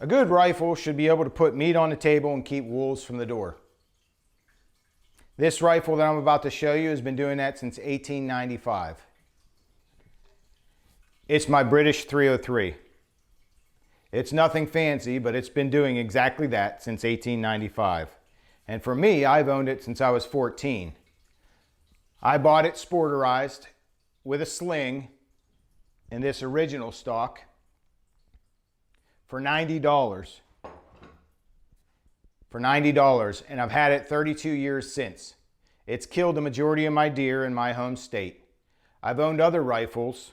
A good rifle should be able to put meat on the table and keep wolves from the door. This rifle that I'm about to show you has been doing that since 1895. It's my British 303. It's nothing fancy, but it's been doing exactly that since 1895. And for me, I've owned it since I was 14. I bought it sporterized with a sling in this original stock for $90. And I've had it 32 years since. It's killed the majority of my deer in my home state. I've owned other rifles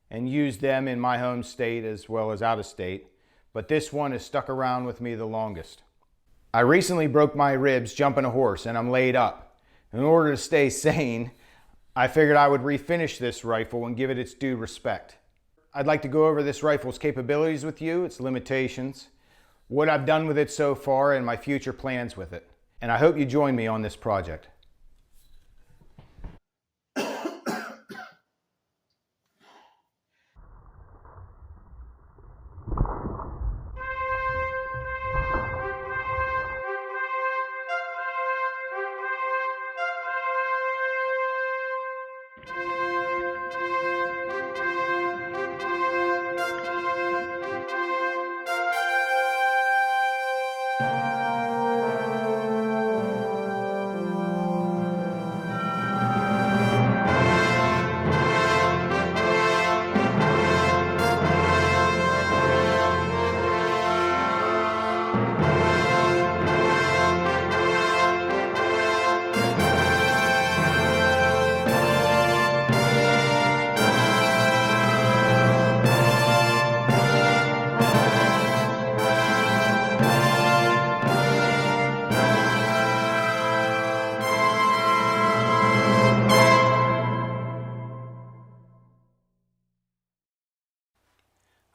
and used them in my home state as well as out of state, but this one has stuck around with me the longest. I recently broke my ribs jumping a horse and I'm laid up. In order to stay sane, I figured I would refinish this rifle and give it its due respect. I'd like to go over this rifle's capabilities with you, its limitations, what I've done with it so far, and my future plans with it. And I hope you join me on this project.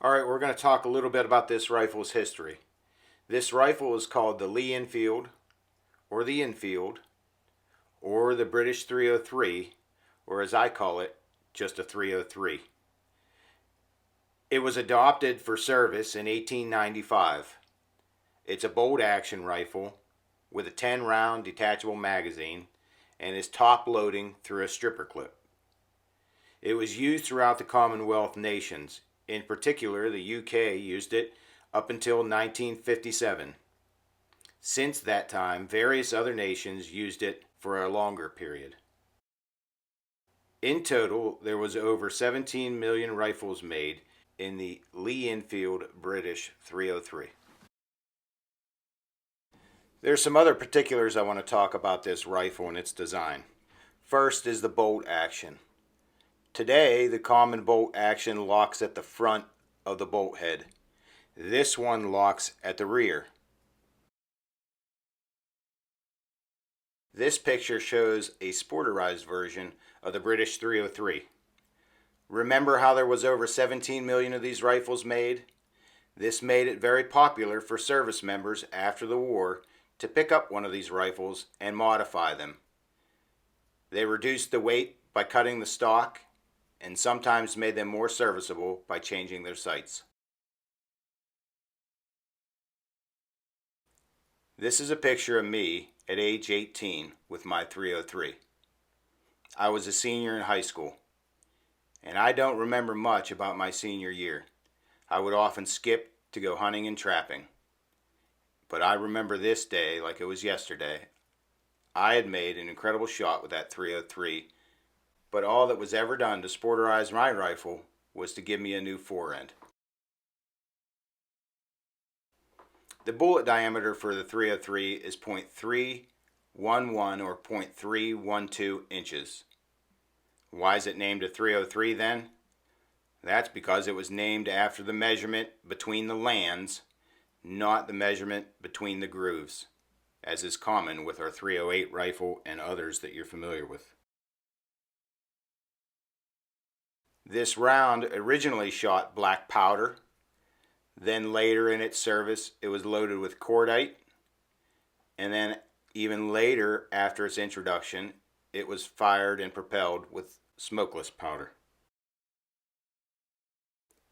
All right, we're going to talk a little bit about this rifle's history. This rifle is called the Lee Enfield, or the Enfield, or the British 303, or as I call it, just a 303. It was adopted for service in 1895. It's a bolt-action rifle with a 10-round detachable magazine and is top-loading through a stripper clip. It was used throughout the Commonwealth nations. In particular, the UK used it up until 1957. Since that time, various other nations used it for a longer period. In total, there was over 17 million rifles made in the Lee Enfield British 303. There's some other particulars I want to talk about this rifle and its design. First is the bolt action. Today, the common bolt action locks at the front of the bolt head. This one locks at the rear. This picture shows a sporterized version of the British 303. Remember how there was over 17 million of these rifles made? This made it very popular for service members after the war to pick up one of these rifles and modify them. They reduced the weight by cutting the stock and sometimes made them more serviceable by changing their sights. This is a picture of me at age 18 with my 303. I was a senior in high school, and I don't remember much about my senior year. I would often skip to go hunting and trapping. But I remember this day like it was yesterday. I had made an incredible shot with that 303, but all that was ever done to sporterize my rifle was to give me a new forend. The bullet diameter for the 303 is .311 or .312 inches. Why is it named a 303 then? That's because it was named after the measurement between the lands, not the measurement between the grooves, as is common with our 308 rifle and others that you're familiar with. This round originally shot black powder. Then later in its service, it was loaded with cordite. And then even later, after its introduction, it was fired and propelled with smokeless powder.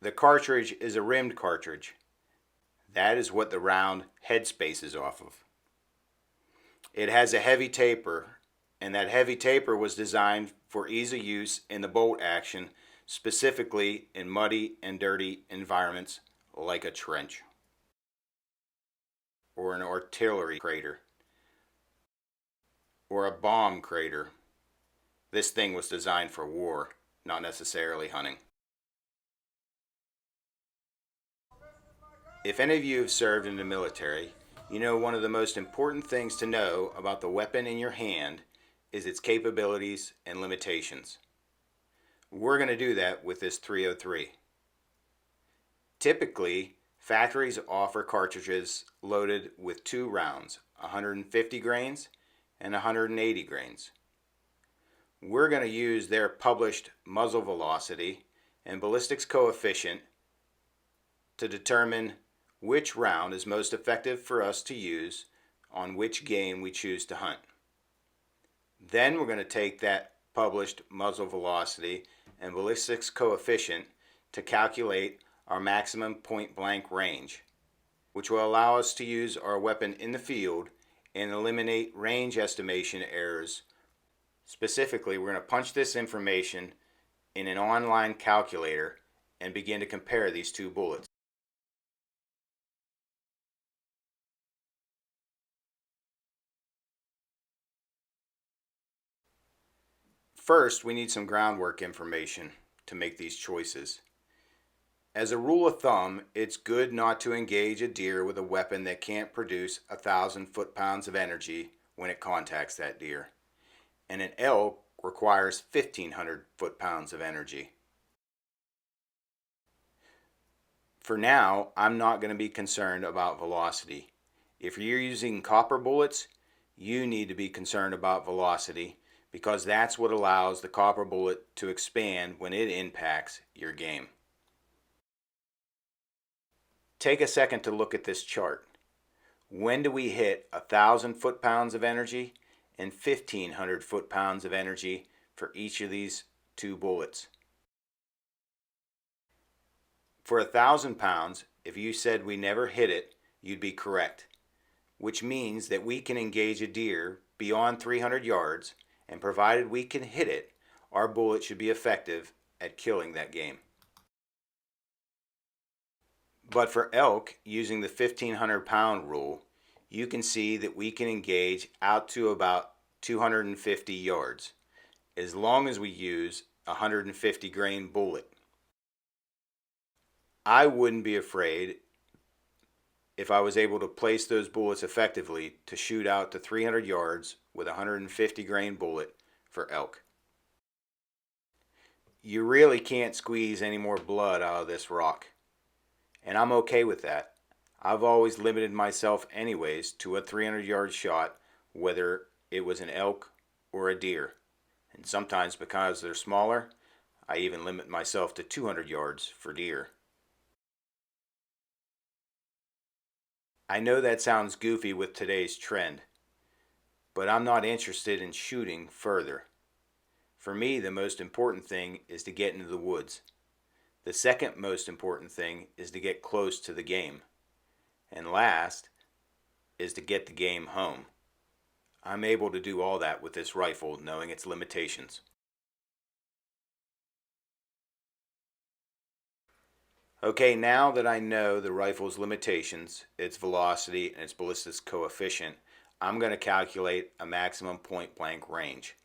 The cartridge is a rimmed cartridge. That is what the round headspace is off of. It has a heavy taper, and that heavy taper was designed for ease of use in the bolt action, specifically in muddy and dirty environments like a trench or an artillery crater or a bomb crater. This thing was designed for war, not necessarily hunting. If any of you have served in the military, you know one of the most important things to know about the weapon in your hand is its capabilities and limitations. We're going to do that with this 303. Typically, factories offer cartridges loaded with 2 rounds, 150 grains and 180 grains. We're going to use their published muzzle velocity and ballistics coefficient to determine which round is most effective for us to use on which game we choose to hunt. Then we're going to take that published muzzle velocity and ballistics coefficient to calculate our maximum point blank range, which will allow us to use our weapon in the field and eliminate range estimation errors. Specifically, we're going to punch this information in an online calculator and begin to compare these 2 bullets. First, we need some groundwork information to make these choices. As a rule of thumb, it's good not to engage a deer with a weapon that can't produce 1,000 foot-pounds of energy when it contacts that deer. And an elk requires 1,500 foot-pounds of energy. For now, I'm not going to be concerned about velocity. If you're using copper bullets, you need to be concerned about velocity, because that's what allows the copper bullet to expand when it impacts your game. Take a second to look at this chart. When do we hit 1,000 foot-pounds of energy and 1,500 foot-pounds of energy for each of these 2 bullets? For 1,000 pounds, if you said we never hit it, you'd be correct, which means that we can engage a deer beyond 300 yards, and provided we can hit it, our bullet should be effective at killing that game. But for elk, using the 1,500 pound rule, you can see that we can engage out to about 250 yards, as long as we use a 150 grain bullet. I wouldn't be afraid, if I was able to place those bullets effectively, to shoot out to 300 yards with a 150 grain bullet for elk. You really can't squeeze any more blood out of this rock, and I'm okay with that. I've always limited myself anyways to a 300 yard shot, whether it was an elk or a deer. And sometimes, because they're smaller, I even limit myself to 200 yards for deer. I know that sounds goofy with today's trend, but I'm not interested in shooting further. For me, the most important thing is to get into the woods. The second most important thing is to get close to the game. And last is to get the game home. I'm able to do all that with this rifle, knowing its limitations. Okay, now that I know the rifle's limitations, its velocity, and its ballistics coefficient, I'm going to calculate a maximum point blank range.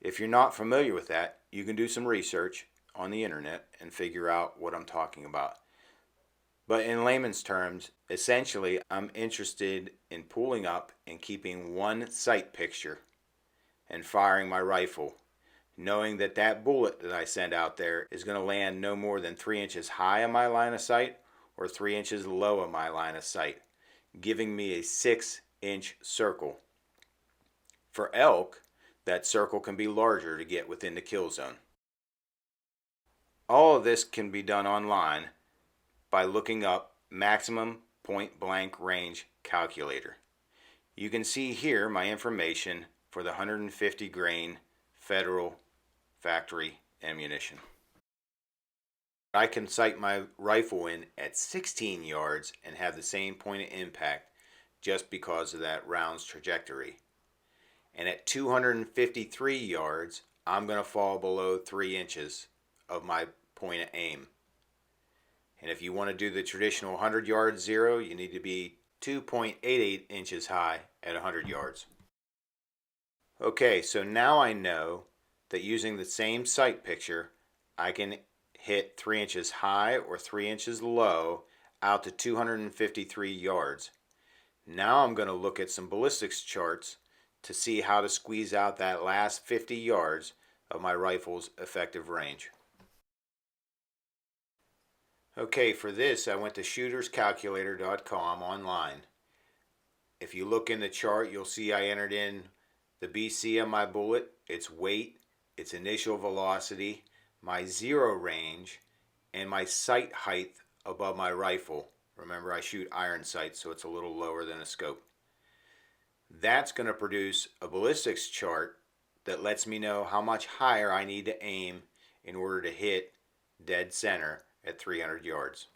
If you're not familiar with that, you can do some research on the internet and figure out what I'm talking about. But in layman's terms, essentially, I'm interested in pulling up and keeping one sight picture and firing my rifle, knowing that that bullet that I send out there is going to land no more than 3 inches high on my line of sight or 3 inches low on my line of sight, giving me a 6-inch circle. For elk, that circle can be larger to get within the kill zone. All of this can be done online by looking up maximum point blank range calculator. You can see here my information for the 150 grain Federal factory ammunition. I can sight my rifle in at 16 yards and have the same point of impact just because of that round's trajectory. And at 253 yards, I'm going to fall below 3 inches of my point of aim. And if you want to do the traditional 100 yard zero, you need to be 2.88 inches high at 100 yards. Okay, so now I know that using the same sight picture, I can hit 3 inches high or 3 inches low out to 253 yards. Now I'm going to look at some ballistics charts to see how to squeeze out that last 50 yards of my rifle's effective range. Okay, for this I went to shooterscalculator.com online. If you look in the chart, you'll see I entered in the BC of my bullet, its weight, its initial velocity, my zero range, and my sight height above my rifle. Remember, I shoot iron sights, so it's a little lower than a scope. That's going to produce a ballistics chart that lets me know how much higher I need to aim in order to hit dead center at 300 yards.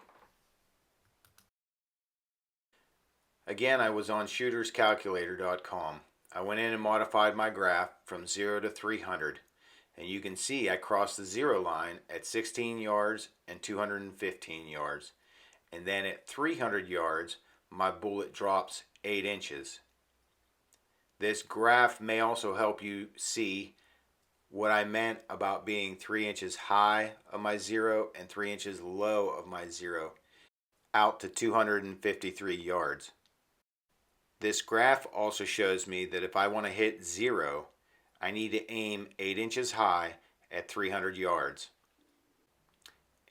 Again, I was on shooterscalculator.com. I went in and modified my graph from 0 to 300, and you can see I crossed the zero line at 16 yards and 215 yards, and then at 300 yards my bullet drops 8 inches. This graph may also help you see what I meant about being 3 inches high of my zero and 3 inches low of my zero out to 253 yards. This graph also shows me that if I want to hit zero, I need to aim 8 inches high at 300 yards.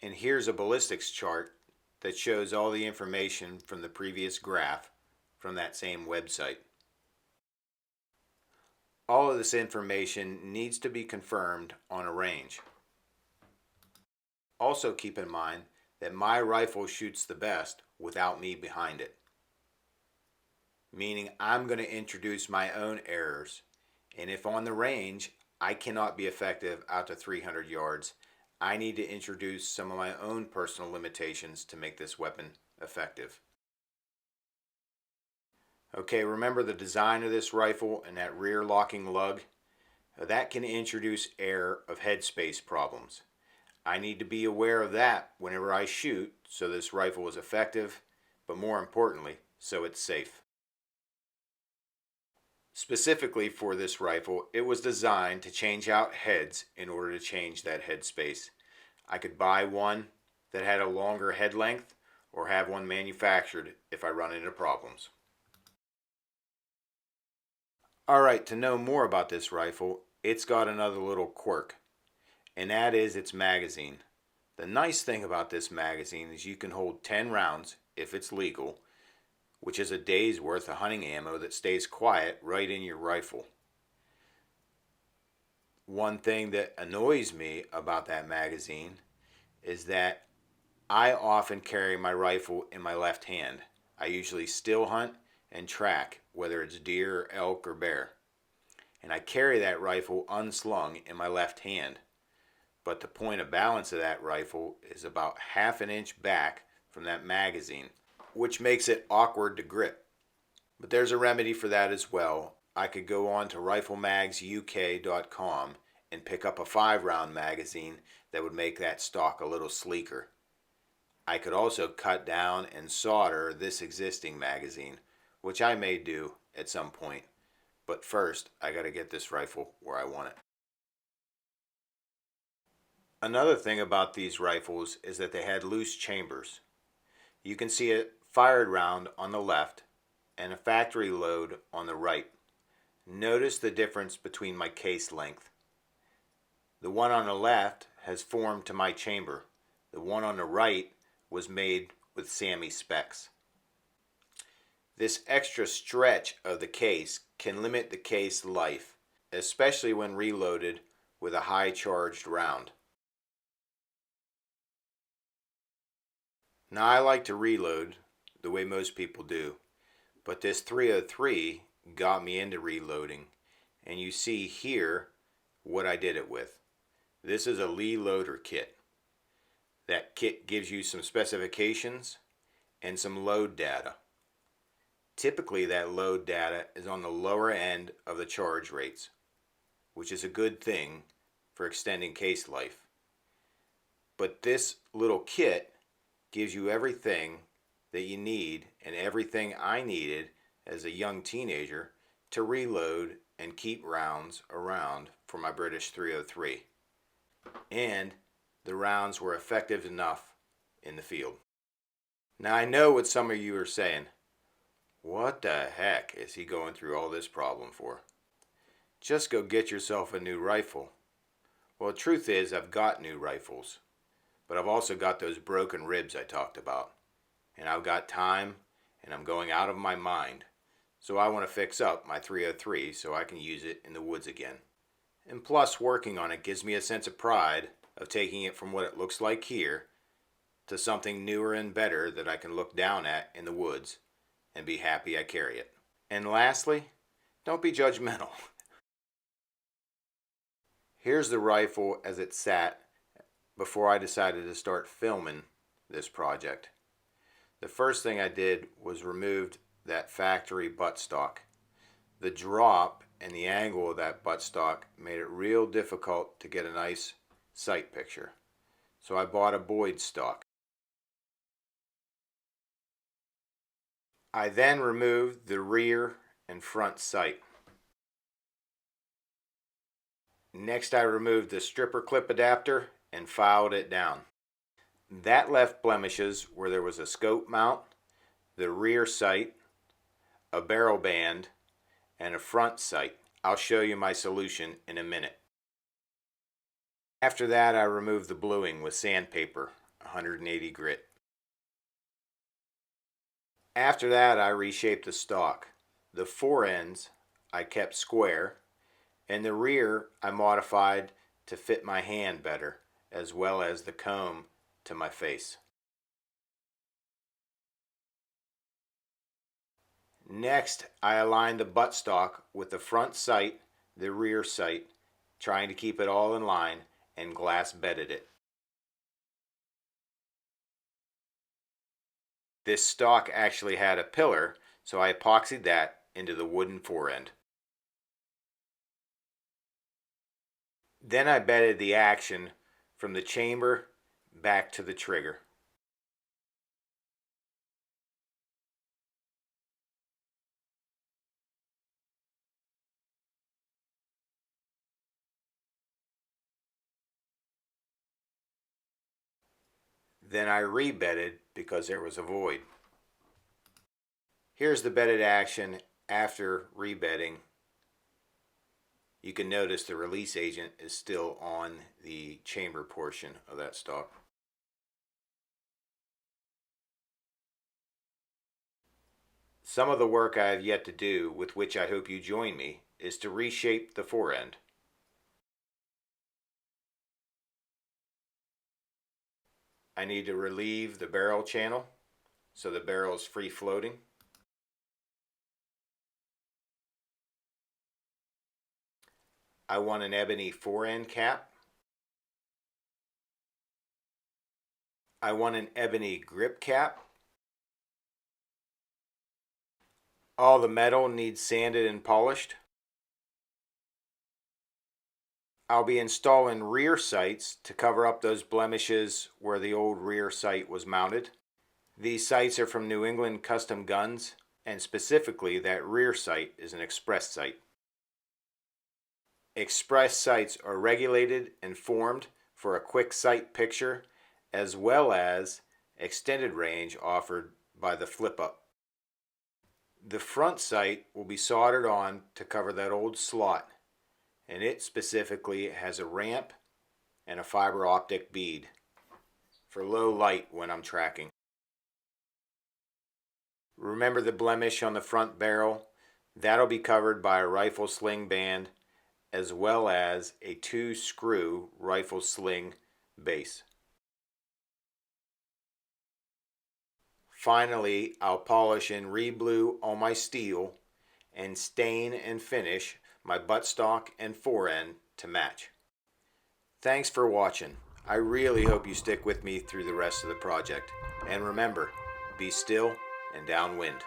And here's a ballistics chart that shows all the information from the previous graph from that same website. All of this information needs to be confirmed on a range. Also keep in mind that my rifle shoots the best without me behind it. Meaning I'm going to introduce my own errors, and if on the range I cannot be effective out to 300 yards, I need to introduce some of my own personal limitations to make this weapon effective. Okay, remember the design of this rifle and that rear locking lug? That can introduce air of headspace problems. I need to be aware of that whenever I shoot so this rifle is effective, but more importantly, so it's safe. Specifically for this rifle, it was designed to change out heads in order to change that headspace. I could buy one that had a longer head length or have one manufactured if I run into problems. Alright, to know more about this rifle, it's got another little quirk, and that is its magazine. The nice thing about this magazine is you can hold 10 rounds, if it's legal, which is a day's worth of hunting ammo that stays quiet right in your rifle. One thing that annoys me about that magazine is that I often carry my rifle in my left hand. I usually still hunt and track, whether it's deer, elk, or bear. And I carry that rifle unslung in my left hand. But the point of balance of that rifle is about half an inch back from that magazine, which makes it awkward to grip. But there's a remedy for that as well. I could go on to riflemagsuk.com and pick up a 5-round magazine that would make that stock a little sleeker. I could also cut down and solder this existing magazine, which I may do at some point. But first, I gotta get this rifle where I want it. Another thing about these rifles is that they had loose chambers. You can see a fired round on the left and a factory load on the right. Notice the difference between my case length. The one on the left has formed to my chamber. The one on the right was made with SAMI specs. This extra stretch of the case can limit the case life, especially when reloaded with a high charged round. Now I like to reload the way most people do, but this 303 got me into reloading, and you see here what I did it with. This is a Lee loader kit. That kit gives you some specifications and some load data. Typically that load data is on the lower end of the charge rates, which is a good thing for extending case life. But this little kit gives you everything that you need and everything I needed as a young teenager to reload and keep rounds around for my British 303. And the rounds were effective enough in the field. Now I know what some of you are saying. What the heck is he going through all this problem for? Just go get yourself a new rifle. Well, the truth is I've got new rifles, but I've also got those broken ribs I talked about. And I've got time, and I'm going out of my mind. So I want to fix up my 303 so I can use it in the woods again. And plus, working on it gives me a sense of pride of taking it from what it looks like here to something newer and better that I can look down at in the woods and be happy I carry it. And lastly, don't be judgmental. Here's the rifle as it sat before I decided to start filming this project. The first thing I did was removed that factory buttstock. The drop and the angle of that buttstock made it real difficult to get a nice sight picture. So I bought a Boyd stock. I then removed the rear and front sight. Next I removed the stripper clip adapter and filed it down. That left blemishes where there was a scope mount, the rear sight, a barrel band, and a front sight. I'll show you my solution in a minute. After that I removed the bluing with sandpaper, 180 grit. After that I reshaped the stock. The fore ends I kept square, and the rear I modified to fit my hand better, as well as the comb to my face. Next, I aligned the buttstock with the front sight, the rear sight, trying to keep it all in line, and glass bedded it. This stock actually had a pillar, so I epoxied that into the wooden fore end. Then I bedded the action from the chamber back to the trigger. Then I rebedded because there was a void. Here's the bedded action after rebedding. You can notice the release agent is still on the chamber portion of that stock. Some of the work I have yet to do, with which I hope you join me, is to reshape the fore end. I need to relieve the barrel channel so the barrel is free floating. I want an ebony fore end cap. I want an ebony grip cap. All the metal needs sanded and polished. I'll be installing rear sights to cover up those blemishes where the old rear sight was mounted. These sights are from New England Custom Guns, and specifically that rear sight is an express sight. Express sights are regulated and formed for a quick sight picture, as well as extended range offered by the flip up. The front sight will be soldered on to cover that old slot, and it specifically has a ramp and a fiber optic bead for low light when I'm tracking. Remember the blemish on the front barrel? That'll be covered by a rifle sling band as well as a 2-screw rifle sling base. Finally, I'll polish and re-blue all my steel and stain and finish my buttstock and fore end to match. Thanks for watching. I really hope you stick with me through the rest of the project. And remember, be still and downwind.